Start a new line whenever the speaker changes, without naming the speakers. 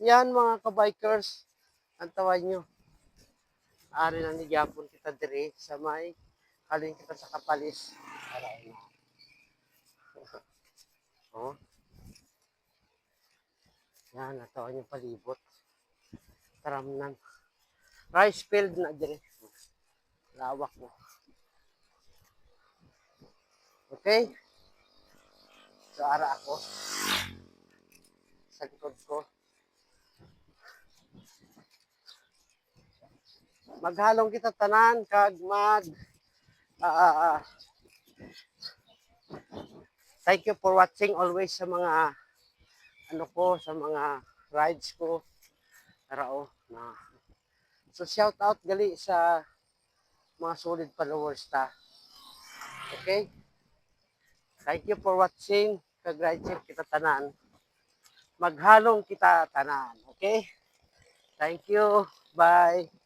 Yan mga kabikers, ang tawag nyo. Ari na ni Gyapon kita dire sa may halin kita sa Kapalis. Aray na. Oh, yan, natawa nyo palibot. Taramnan. Rice field na dire. Lawak mo. Okay? So, ara ako. Sa likod ko. Maghalong kita tanan kag ah, thank you for watching always sa mga sa mga rides ko. Arao na. So shout out gali sa mga solid followers ta. Okay? Thank you for watching kag ride check kita tanan. Maghalong kita tanan. Okay? Thank you. Bye.